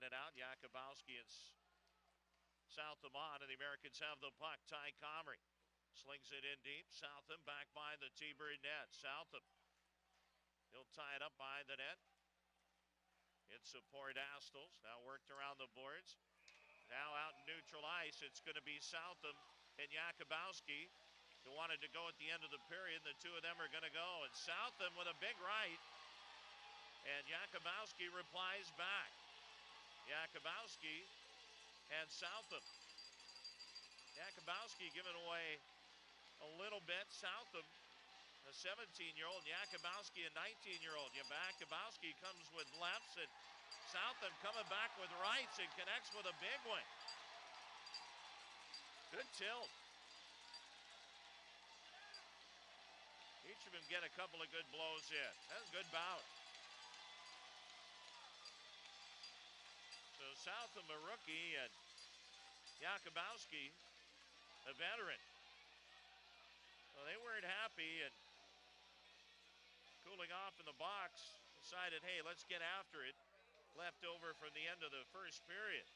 side it out. Yakubowski and Southam on, and the Americans have the puck. Ty Comrie slings it in deep. Southam back by the T-Bird net. Southam, he'll tie it up behind the net. In support, Astles. Now worked around the boards. Now out in neutral ice, it's going to be Southam and Yakubowski, who wanted to go at the end of the period. The two of them are going to go. And Southam with a big right. And Yakubowski replies back. Yakubowski and Southam. Yakubowski giving away a little bit. Southam, a 17-year-old. Yakubowski, a 19-year-old. Yakubowski comes with lefts, and Southam coming back with rights and connects with a big one. Good tilt. Each of them get a couple of good blows in. That's a good bout. So Southam, a rookie, and Yakubowski, a veteran. Well, they weren't happy, and cooling off in the box, decided, hey, let's get after it. Left over from the end of the first period.